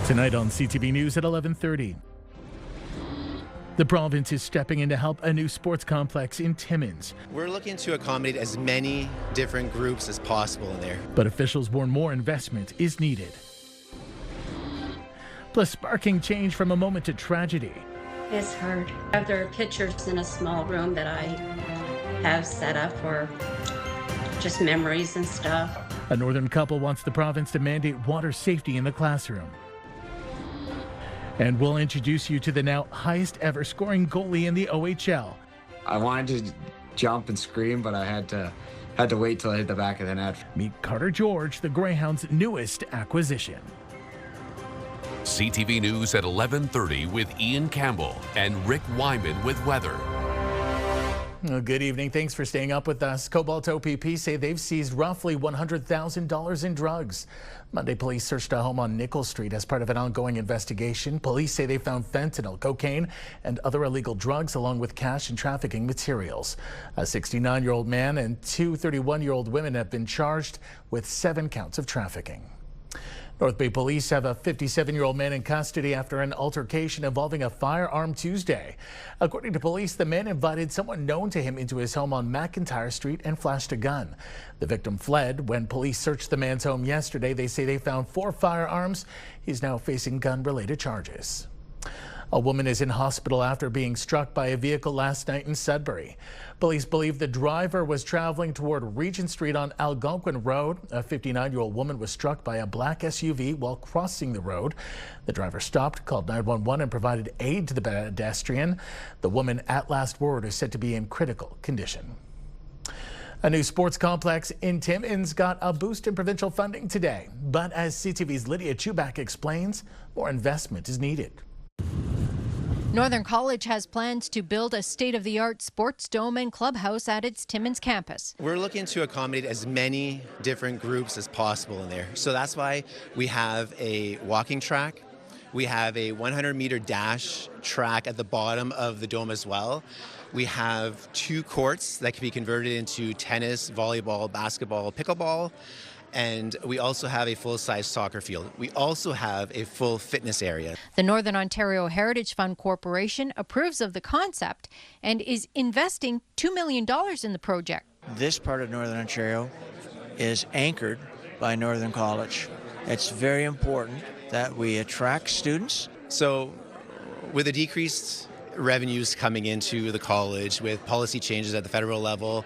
Tonight on CTV News at 11:30. The province is stepping in to help a new sports complex in Timmins. We're looking to accommodate as many different groups as possible in there. But officials warn more investment is needed. Plus, sparking change from a moment to tragedy. It's hard. There are pictures in a small room that I have set up for just memories and stuff. A northern couple wants the province to mandate water safety in the classroom. And we'll introduce you to the now highest ever scoring goalie in the OHL. I wanted to jump and scream, but I had to wait till I hit the back of the net. Meet Carter George, the Greyhounds' newest acquisition. CTV News at 11:30 with Ian Campbell and Rick Wyman with weather. Well, good evening. Thanks for staying up with us. Cobalt OPP say they've seized roughly $100,000 in drugs. Monday, police searched a home on Nickel Street as part of an ongoing investigation. Police say they found fentanyl, cocaine, and other illegal drugs, along with cash and trafficking materials. A 69-year-old man and two 31-year-old women have been charged with 7 counts of trafficking. North Bay police have a 57-year-old man in custody after an altercation involving a firearm Tuesday. According to police, the man invited someone known to him into his home on McIntyre Street and flashed a gun. The victim fled. When police searched the man's home yesterday, they say they found 4 firearms. He's now facing gun-related charges. A woman is in hospital after being struck by a vehicle last night in Sudbury. Police believe the driver was traveling toward Regent Street on Algonquin Road. A 59-year-old woman was struck by a black SUV while crossing the road. The driver stopped, called 911, and provided aid to the pedestrian. The woman, at last word, is said to be in critical condition. A new sports complex in Timmins got a boost in provincial funding today. But as CTV's Lydia Chubak explains, more investment is needed. Northern College has plans to build a state-of-the-art sports dome and clubhouse at its Timmins campus. We're looking to accommodate as many different groups as possible in there. So that's why we have a walking track. We have a 100-meter dash track at the bottom of the dome as well. We have 2 courts that can be converted into tennis, volleyball, basketball, pickleball. And we also have a full-size soccer field. We also have a full fitness area. The Northern Ontario Heritage Fund Corporation approves of the concept and is investing $2 million in the project. This part of Northern Ontario is anchored by Northern College. It's very important that we attract students. So with the decreased revenues coming into the college, with policy changes at the federal level,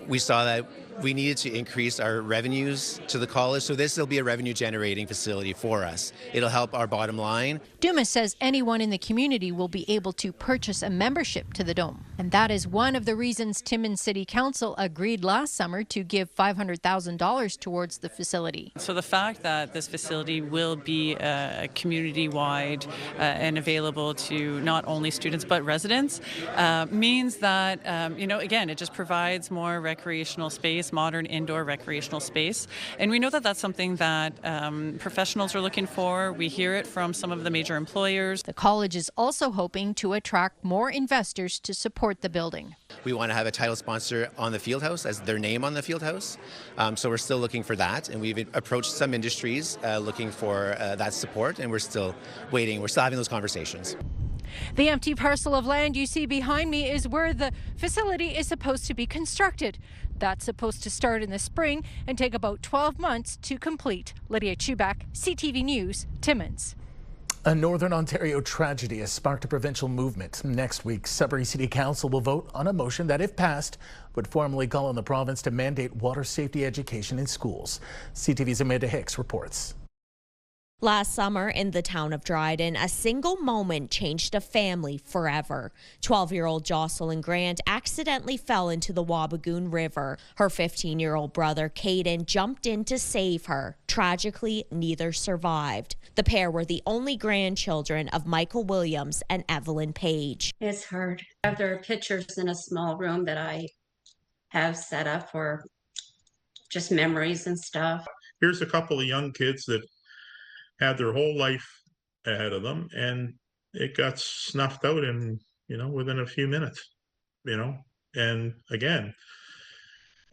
we saw that we needed to increase our revenues to the college, so this will be a revenue generating facility for us. It'll help our bottom line. Dumas says anyone in the community will be able to purchase a membership to the dome. And that is one of the reasons Timmins City Council agreed last summer to give $500,000 towards the facility. So the fact that this facility will be community-wide and available to not only students but residents means that, again, it just provides more recreational space, modern indoor recreational space. And we know that that's something that professionals are looking for. We hear it from some of the major employers. The college is also hoping to attract more investors to support the building. We want to have a title sponsor on the field house, as their name on the field house. So we're still looking for that. And we've approached some industries looking for that support, and we're still waiting. We're still having those conversations. The empty parcel of land you see behind me is where the facility is supposed to be constructed. That's supposed to start in the spring and take about 12 months to complete. Lydia Chubak, CTV News, Timmins. A Northern Ontario tragedy has sparked a provincial movement. Next week, Sudbury City Council will vote on a motion that, if passed, would formally call on the province to mandate water safety education in schools. CTV's Amanda Hicks reports. Last summer in the town of Dryden, a single moment changed a family forever. 12-year-old Jocelyn Grant accidentally fell into the Wabigoon River. Her 15-year-old brother, Caden, jumped in to save her. Tragically, neither survived. The pair were the only grandchildren of Michael Williams and Evelyn Page. It's hard. There are pictures in a small room that I have set up for just memories and stuff. Here's a couple of young kids that had their whole life ahead of them, and it got snuffed out in, within a few minutes, and again,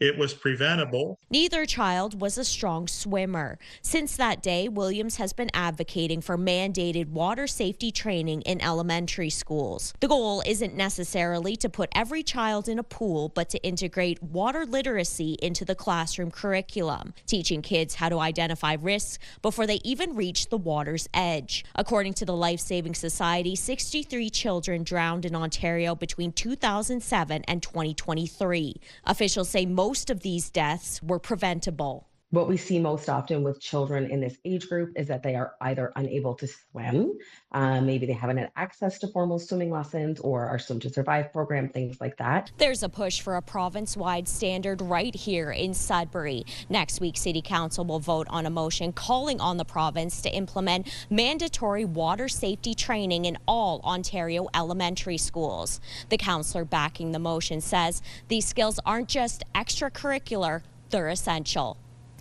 It was preventable. Neither child was a strong swimmer. Since that day, Williams has been advocating for mandated water safety training in elementary schools. The goal isn't necessarily to put every child in a pool, but to integrate water literacy into the classroom curriculum, teaching kids how to identify risks before they even reach the water's edge. According to the Life Saving Society, 63 children drowned in Ontario between 2007 and 2023. Officials say most of these deaths were preventable. What we see most often with children in this age group is that they are either unable to swim, maybe they haven't had access to formal swimming lessons or our Swim to Survive program, things like that. There's a push for a province-wide standard right here in Sudbury. Next week, City Council will vote on a motion calling on the province to implement mandatory water safety training in all Ontario elementary schools. The councillor backing the motion says these skills aren't just extracurricular, they're essential.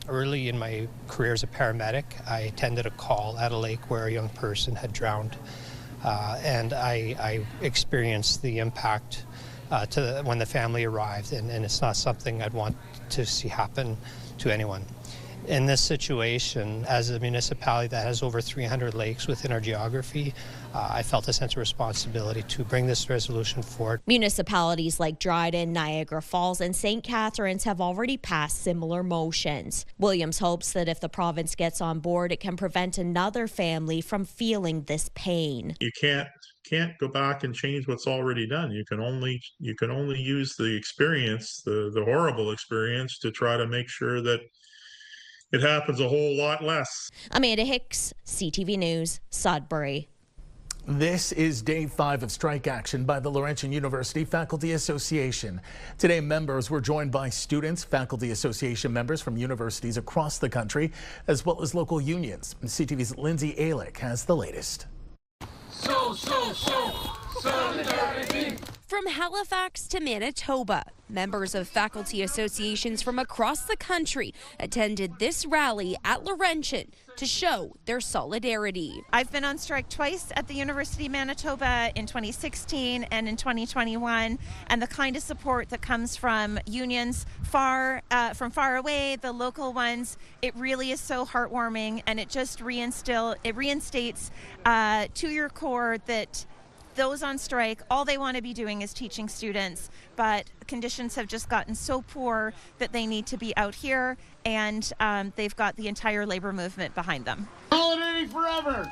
Early in my career as a paramedic, I attended a call at a lake where a young person had drowned, and I experienced the impact when the family arrived, and it's not something I'd want to see happen to anyone. In this situation, as a municipality that has over 300 lakes within our geography, I felt a sense of responsibility to bring this resolution forward. Municipalities like Dryden, Niagara Falls, and St. Catharines have already passed similar motions. Williams hopes that if the province gets on board, it can prevent another family from feeling this pain. You can't go back and change what's already done. You can only use the experience, the horrible experience, to try to make sure that it happens a whole lot less. Amanda Hicks, CTV News, Sudbury. This is day 5 of strike action by the Laurentian University Faculty Association. Today, members were joined by students, Faculty Association members from universities across the country, as well as local unions. CTV's Lindsay Alick has the latest. Solidarity. From Halifax to Manitoba, members of faculty associations from across the country attended this rally at Laurentian to show their solidarity. I've been on strike twice at the University of Manitoba in 2016 and in 2021, and the kind of support that comes from unions from far away, the local ones, it really is so heartwarming, and it just reinstates to your core that those on strike, all they want to be doing is teaching students, but conditions have just gotten so poor that they need to be out here, and they've got the entire labor movement behind them. Solidarity forever!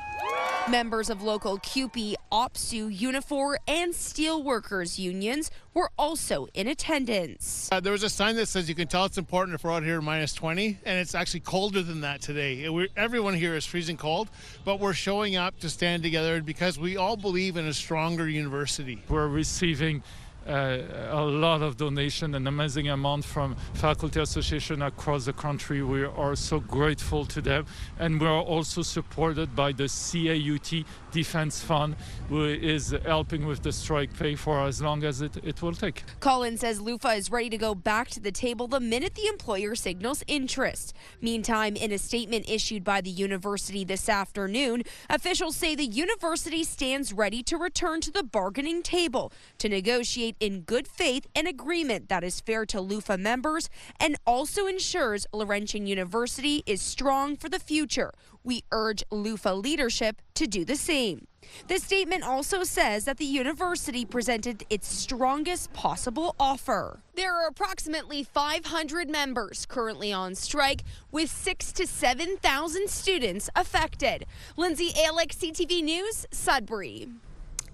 Members of local CUPE, OPSU, Unifor, and Steelworkers unions were also in attendance. There was a sign that says you can tell it's important if we're out here minus 20, and it's actually colder than that today. Everyone here is freezing cold, but we're showing up to stand together because we all believe in a stronger university. We're receiving a lot of donation, an amazing amount from faculty association across the country. We are so grateful to them, and we are also supported by the CAUT Defense Fund, who is helping with the strike pay for as long as it will take. Collins says LUFA is ready to go back to the table the minute the employer signals interest. Meantime, in a statement issued by the university this afternoon, officials say the university stands ready to return to the bargaining table to negotiate in good faith an agreement that is fair to LUFA members and also ensures Laurentian University is strong for the future. We urge LUFA leadership to do the same. The statement also says that the university presented its strongest possible offer. There are approximately 500 members currently on strike, with 6,000 to 7,000 students affected. Lindsay Alick, CTV News, Sudbury.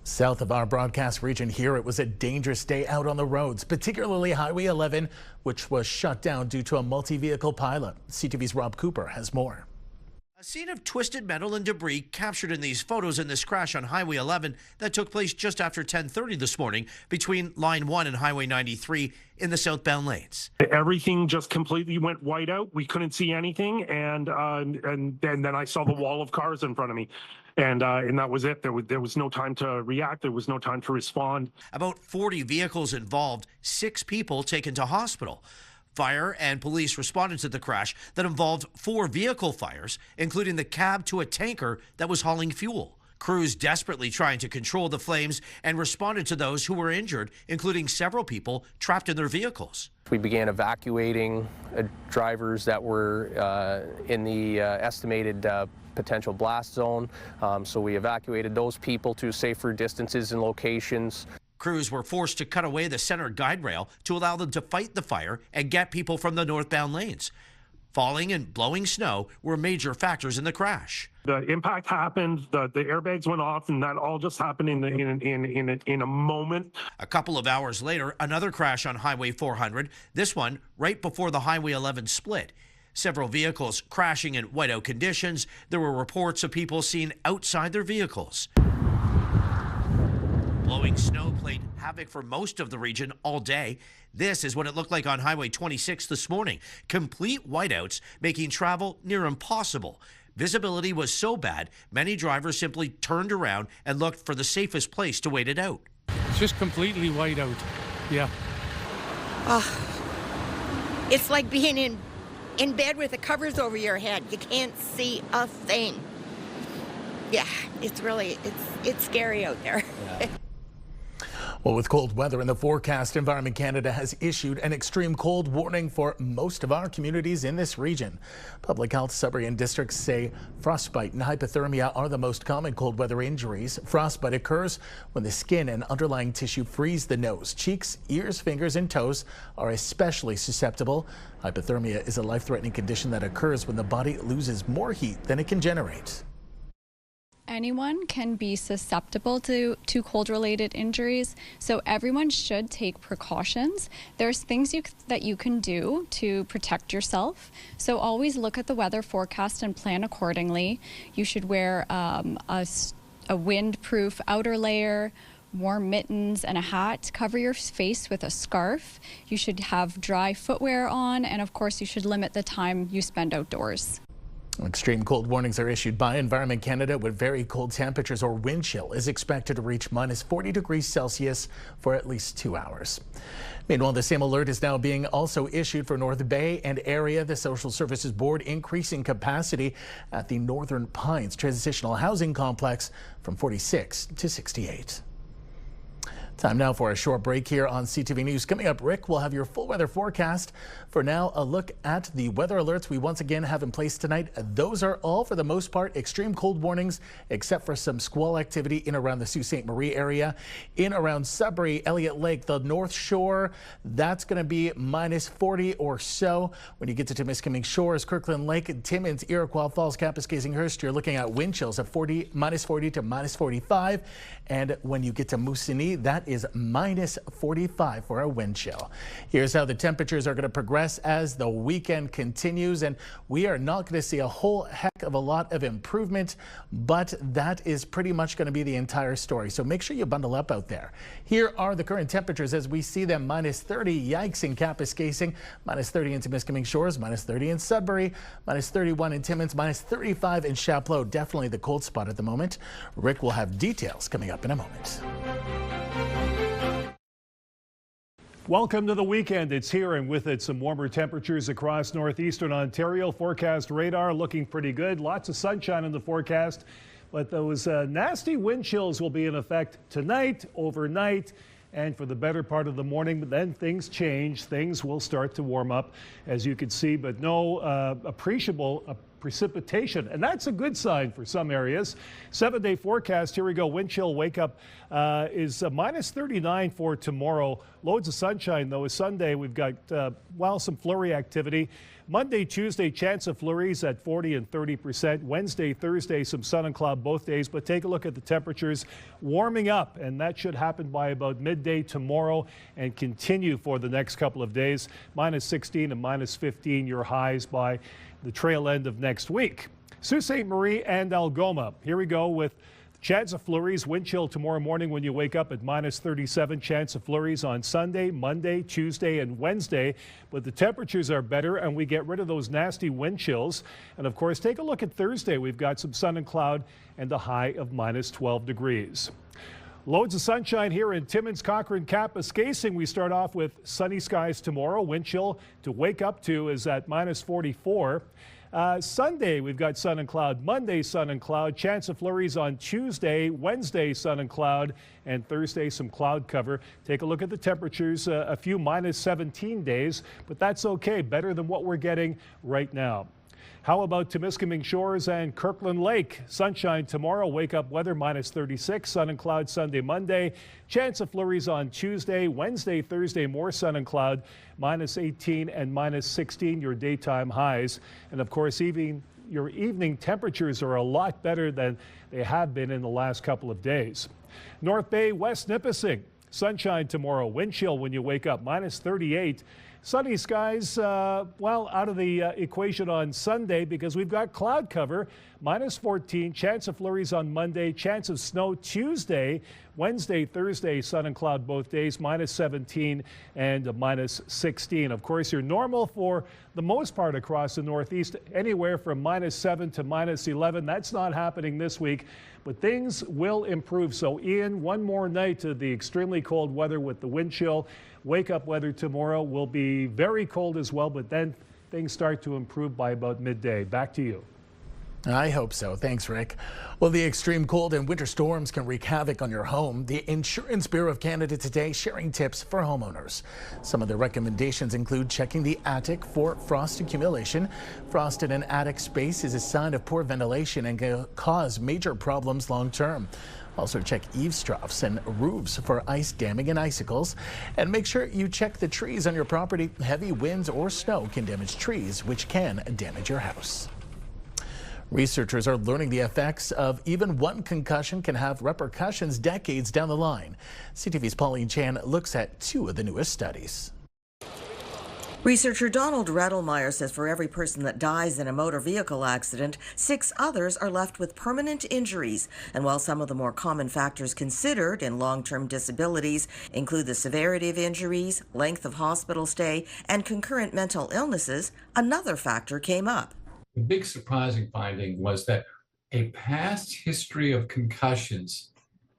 South of our broadcast region here, it was a dangerous day out on the roads, particularly Highway 11, which was shut down due to a multi-vehicle pileup. CTV's Rob Cooper has more. A scene of twisted metal and debris captured in these photos in this crash on Highway 11 that took place just after 10:30 this morning between Line 1 and Highway 93 in the southbound lanes. Everything just completely went white out. We couldn't see anything, and then I saw the wall of cars in front of me. And that was it. There was no time to react. There was no time to respond. About 40 vehicles involved, 6 people taken to hospital. Fire and police responded to the crash that involved 4 vehicle fires, including the cab to a tanker that was hauling fuel. Crews desperately trying to control the flames and responded to those who were injured, including several people trapped in their vehicles. We began evacuating drivers that were in the estimated potential blast zone. So we evacuated those people to safer distances and locations. Crews were forced to cut away the center guide rail to allow them to fight the fire and get people from the northbound lanes. Falling and blowing snow were major factors in the crash. The impact happened, the airbags went off, and that all just happened in a moment. A couple of hours later, another crash on Highway 400, this one right before the Highway 11 split. Several vehicles crashing in whiteout conditions. There were reports of people seen outside their vehicles. Blowing snow played havoc for most of the region all day. This is what it looked like on Highway 26 this morning. Complete whiteouts, making travel near impossible. Visibility was so bad, many drivers simply turned around and looked for the safest place to wait it out. It's just completely white out. Yeah. It's like being in bed with the covers over your head. You can't see a thing. Yeah, it's scary out there. Yeah. Well, with cold weather in the forecast, Environment Canada has issued an extreme cold warning for most of our communities in this region. Public Health Sudbury and districts say frostbite and hypothermia are the most common cold weather injuries. Frostbite occurs when the skin and underlying tissue freeze the nose. Cheeks, ears, fingers, and toes are especially susceptible. Hypothermia is a life-threatening condition that occurs when the body loses more heat than it can generate. Anyone can be susceptible to cold-related injuries, so everyone should take precautions. There's things that you can do to protect yourself, so always look at the weather forecast and plan accordingly. You should wear a wind-proof outer layer, warm mittens, and a hat. Cover your face with a scarf. You should have dry footwear on, and of course you should limit the time you spend outdoors. Extreme cold warnings are issued by Environment Canada with very cold temperatures or wind chill is expected to reach minus 40 degrees Celsius for at least 2 hours. Meanwhile, the same alert is now being also issued for North Bay and area. The Social Services Board increasing capacity at the Northern Pines Transitional Housing Complex from 46 to 68. Time now for a short break here on CTV News. Coming up, Rick will have your full weather forecast. For now, a look at the weather alerts we once again have in place tonight. Those are all, for the most part, extreme cold warnings, except for some squall activity in around the Sault Ste. Marie area. In around Sudbury, Elliott Lake, the North Shore, that's going to be minus 40 or so. When you get to Timiskaming Shores, Kirkland Lake, Timmins, Iroquois Falls, Kapuskasing-Hearst, you're looking at wind chills of minus 40 to minus 45. And when you get to Moosonee, that is minus 45 for a wind chill. Here's how the temperatures are going to progress as the weekend continues, and we are not going to see a whole heck of a lot of improvement, but that is pretty much going to be the entire story. So make sure you bundle up out there. Here are the current temperatures as we see them. Minus 30, yikes, in Kapuskasing, minus 30 in Timiskaming Shores, minus 30 in Sudbury, minus 31 in Timmins, minus 35 in Chapleau. Definitely the cold spot at the moment. Rick will have details coming up in a moment. Welcome to the weekend. It's here, and with it some warmer temperatures across northeastern Ontario. Forecast radar looking pretty good. Lots of sunshine in the forecast, but those nasty wind chills will be in effect tonight, overnight, and for the better part of the morning. But then things change. Things will start to warm up, as you can see, but no appreciable precipitation, and that's a good sign for some areas. 7-day forecast, here we go. Wind chill wake up is minus 39 for tomorrow. Loads of sunshine though. Sunday we've got some flurry activity. Monday, Tuesday, chance of flurries at 40 and 30%. Wednesday, Thursday, some sun and cloud both days, but take a look at the temperatures warming up, and that should happen by about midday tomorrow and continue for the next couple of days. Minus 16 and minus 15 your highs by the trail end of next week. Sault Ste. Marie and Algoma. Here we go with chance of flurries. Wind chill tomorrow morning when you wake up at minus 37. Chance of flurries on Sunday, Monday, Tuesday, and Wednesday. But the temperatures are better, and we get rid of those nasty wind chills. And of course, take a look at Thursday. We've got some sun and cloud and a high of minus 12 degrees. Loads of sunshine here in Timmins, Cochrane, Kapuskasing. We start off with sunny skies tomorrow. Wind chill to wake up to is at minus 44. Sunday, we've got sun and cloud. Monday, sun and cloud. Chance of flurries on Tuesday. Wednesday, sun and cloud. And Thursday, some cloud cover. Take a look at the temperatures. A few minus 17 days, but that's okay. Better than what we're getting right now. How about Temiskaming Shores and Kirkland Lake? Sunshine tomorrow, wake up weather minus 36, sun and cloud Sunday, Monday. Chance of flurries on Tuesday, Wednesday, Thursday, more sun and cloud, minus 18 and minus 16, your daytime highs. And of course, your evening temperatures are a lot better than they have been in the last couple of days. North Bay, West Nipissing. Sunshine tomorrow, wind chill when you wake up, minus 38. Sunny skies, well, out of the equation on Sunday because we've got cloud cover, minus 14, chance of flurries on Monday, chance of snow Tuesday, Wednesday, Thursday, sun and cloud both days, minus 17 and minus 16. Of course, your normal for the most part across the Northeast, anywhere from minus 7 to minus 11. That's not happening this week, but things will improve. So, Ian, one more night of the extremely cold weather with the wind chill. Wake up weather tomorrow will be very cold as well, but then things start to improve by about midday. Back to you. I hope so. Thanks, Rick. Well, the extreme cold and winter storms can wreak havoc on your home. The Insurance Bureau of Canada today sharing tips for homeowners. Some of the recommendations include checking the attic for frost accumulation. Frost in an attic space is a sign of poor ventilation and can cause major problems long term. Also check eaves troughs and roofs for ice damming and icicles. And make sure you check the trees on your property. Heavy winds or snow can damage trees, which can damage your house. Researchers are learning the effects of even one concussion can have repercussions decades down the line. CTV's Pauline Chan looks at two of the newest studies. Researcher Donald Redelmeyer says for every person that dies in a motor vehicle accident, 6 others are left with permanent injuries. And while some of the more common factors considered in long-term disabilities include the severity of injuries, length of hospital stay, and concurrent mental illnesses, another factor came up. The big surprising finding was that a past history of concussions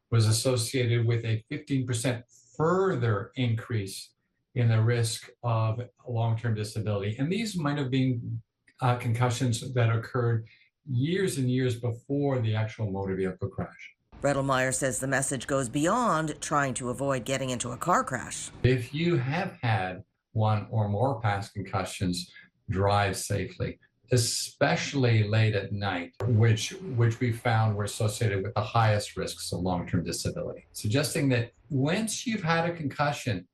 was associated with a 15% further increase in the risk of long-term disability. And these might have been concussions that occurred years and years before the actual motor vehicle crash. Redelmeyer says the message goes beyond trying to avoid getting into a car crash. If you have had one or more past concussions, drive safely, especially late at night, which we found were associated with the highest risks of long-term disability. Suggesting that once you've had a concussion,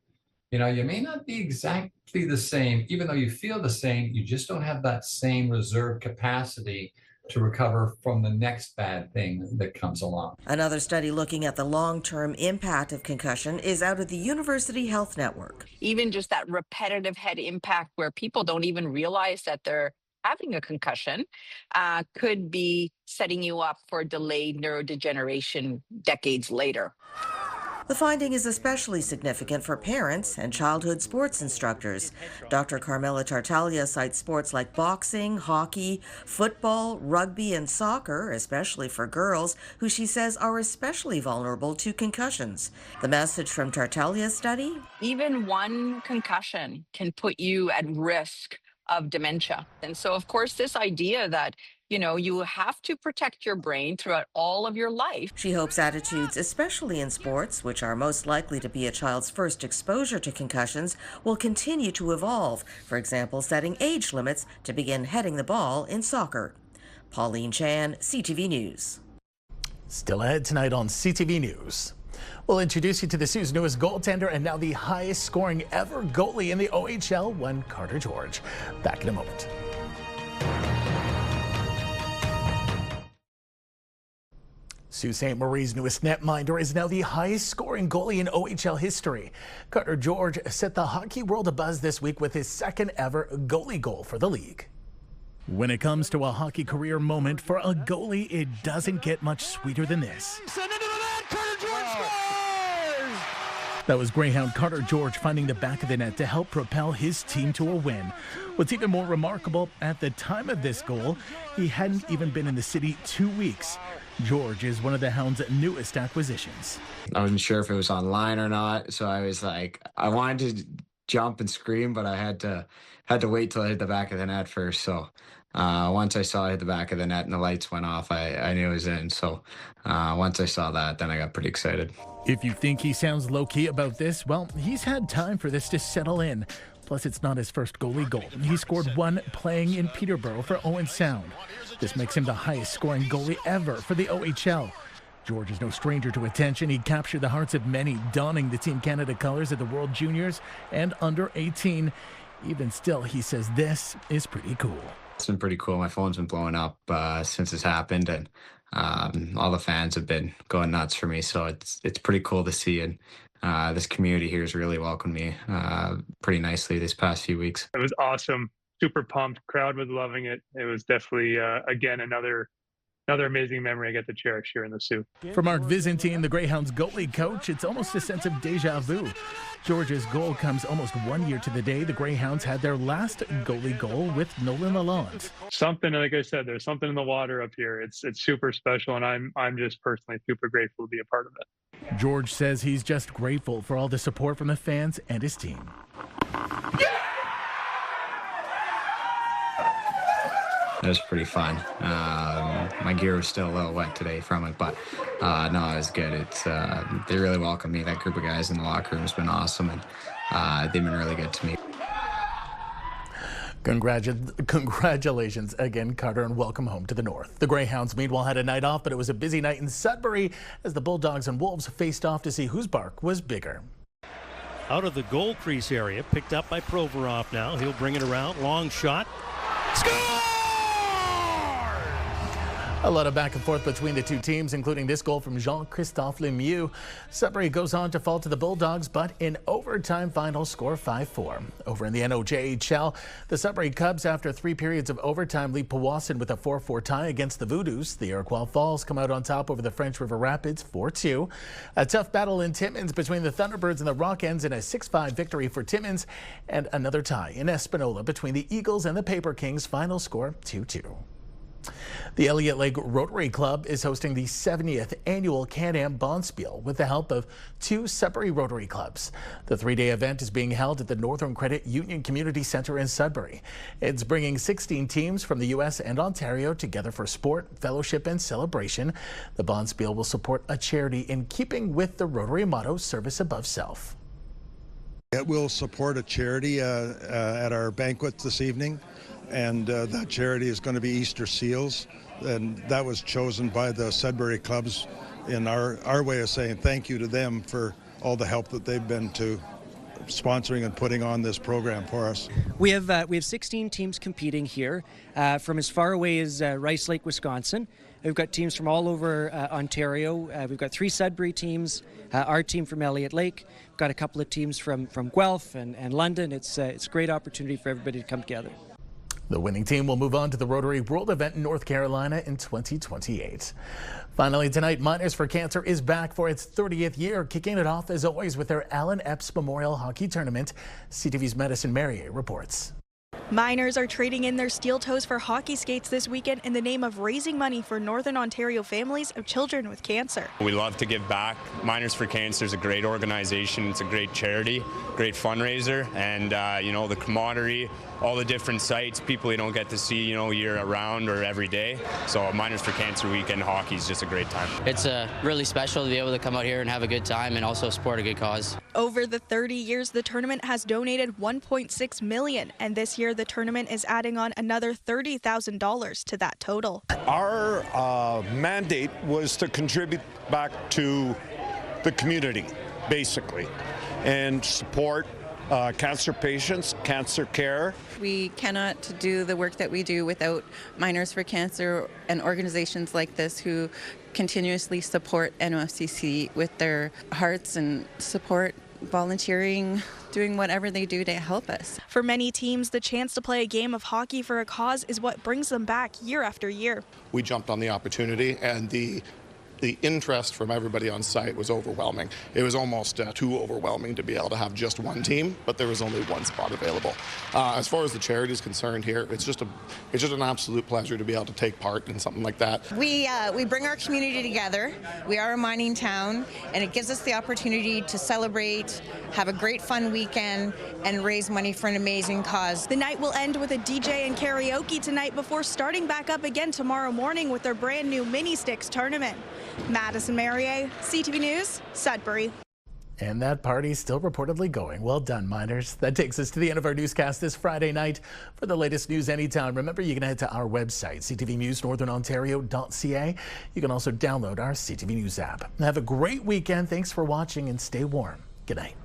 you may not be exactly the same, even though you feel the same, you just don't have that same reserve capacity to recover from the next bad thing that comes along. Another study looking at the long-term impact of concussion is out of the University Health Network. Even just that repetitive head impact where people don't even realize that they're having a concussion could be setting you up for delayed neurodegeneration decades later. The finding is especially significant for parents and childhood sports instructors. Dr. Carmela Tartaglia cites sports like boxing, hockey, football, rugby, and soccer, especially for girls, who she says are especially vulnerable to concussions. The message from Tartaglia's study? Even one concussion can put you at risk of dementia. And so, of course, this idea that you have to protect your brain throughout all of your life. She hopes attitudes, especially in sports, which are most likely to be a child's first exposure to concussions, will continue to evolve. For example, setting age limits to begin heading the ball in soccer. Pauline Chan, CTV News. Still ahead tonight on CTV News. We'll introduce you to the Sioux's newest goaltender and now the highest scoring ever goalie in the OHL, one Carter George. Back in a moment. Sault Ste. Marie's newest netminder is now the highest scoring goalie in OHL history. Carter George set the hockey world abuzz this week with his second ever goalie goal for the league. When it comes to a hockey career moment for a goalie, it doesn't get much sweeter than this. That was Greyhound Carter George finding the back of the net to help propel his team to a win. What's even more remarkable, at the time of this goal, he hadn't even been in the city 2 weeks. George is one of the Hounds' newest acquisitions. I wasn't sure if it was online or not, so I was like, I wanted to jump and scream, but I had to wait till I hit the back of the net first. So once I saw it hit the back of the net and the lights went off, I knew it was in. So once I saw that, then I got pretty excited. If you think he sounds low-key about this, well, he's had time for this to settle in. Plus, it's not his first goalie goal. He scored one playing in Peterborough for Owen Sound. This makes him the highest-scoring goalie ever for the OHL. George is no stranger to attention. He captured the hearts of many, donning the Team Canada colors at the World Juniors and under 18. Even still, he says this is pretty cool. It's been pretty cool. My phone's been blowing up since this happened, and all the fans have been going nuts for me. So it's pretty cool to see, and this community here has really welcomed me pretty nicely this past few weeks. It was awesome. Super pumped. Crowd was loving it. It was definitely, again, another amazing memory I get to cherish here in the Soo. For Mark Vizentine, the Greyhounds goalie coach, it's almost a sense of deja vu. George's goal comes almost 1 year to the day the Greyhounds had their last goalie goal with Nolan Lalonde. Something, like I said, there's something in the water up here. It's super special, and I'm just personally super grateful to be a part of it. George says he's just grateful for all the support from the fans and his team. It was pretty fun. My gear was still a little wet today from it, but no, it was good. They really welcomed me. That group of guys in the locker room has been awesome, and they've been really good to me. Congratulations again, Carter, and welcome home to the North. The Greyhounds, meanwhile, had a night off, but it was a busy night in Sudbury as the Bulldogs and Wolves faced off to see whose bark was bigger. Out of the goal crease area, picked up by Provorov now. He'll bring it around. Long shot. Score! A lot of back and forth between the two teams, including this goal from Jean-Christophe Lemieux. Sudbury goes on to fall to the Bulldogs, but in overtime final score 5-4. Over in the NOJHL, the Sudbury Cubs, after 3 periods of overtime, lead Powassan with a 4-4 tie against the Voodoos. The Iroquois Falls come out on top over the French River Rapids 4-2. A tough battle in Timmins between the Thunderbirds and the Rockends in a 6-5 victory for Timmins, and another tie in Espanola between the Eagles and the Paper Kings, final score 2-2. The Elliott Lake Rotary Club is hosting the 70th annual Can-Am Bonspiel with the help of 2 Sudbury Rotary Clubs. The 3-day event is being held at the Northern Credit Union Community Center in Sudbury. It's bringing 16 teams from the U.S. and Ontario together for sport, fellowship, and celebration. The Bonspiel will support a charity in keeping with the Rotary motto, service above self. It will support a charity at our banquet this evening. And that charity is going to be Easter Seals, and that was chosen by the Sudbury clubs in our way of saying thank you to them for all the help that they've been to sponsoring and putting on this program for us. We have 16 teams competing here from as far away as Rice Lake, Wisconsin. We've got teams from all over Ontario. We've got 3 Sudbury teams, our team from Elliott Lake. We've got a couple of teams from Guelph and London. It's a great opportunity for everybody to come together. The winning team will move on to the Rotary World event in North Carolina in 2028. Finally tonight, Miners for Cancer is back for its 30th year, kicking it off as always with their Allen Epps Memorial Hockey Tournament. CTV's Madison Merrier reports. Miners are trading in their steel toes for hockey skates this weekend in the name of raising money for Northern Ontario families of children with cancer. We love to give back. Miners for Cancer is a great organization. It's a great charity, great fundraiser, and the camaraderie, all the different sites, people you don't get to see, year around or every day. So Miners for Cancer weekend hockey is just a great time. It's really special to be able to come out here and have a good time and also support a good cause. Over the 30 years, the tournament has donated $1.6 million, and this year the tournament is adding on another $30,000 to that total. Our mandate was to contribute back to the community, basically, and support cancer patients, cancer care. We cannot do the work that we do without Miners for Cancer and organizations like this who continuously support NOFCC with their hearts and support, volunteering, doing whatever they do to help us. For many teams, the chance to play a game of hockey for a cause is what brings them back year after year. We jumped on the opportunity, and the the interest from everybody on site was overwhelming. It was almost too overwhelming to be able to have just one team, but there was only one spot available. As far as the charity is concerned here, it's just an absolute pleasure to be able to take part in something like that. We bring our community together. We are a mining town, and it gives us the opportunity to celebrate, have a great fun weekend, and raise money for an amazing cause. The night will end with a DJ and karaoke tonight before starting back up again tomorrow morning with their brand new Mini Sticks tournament. Madison Marier, CTV News, Sudbury. And that party's still reportedly going. Well done, Miners. That takes us to the end of our newscast this Friday night. For the latest news anytime, remember you can head to our website, ctvnewsnorthernontario.ca. You can also download our CTV News app. Have a great weekend. Thanks for watching and stay warm. Good night.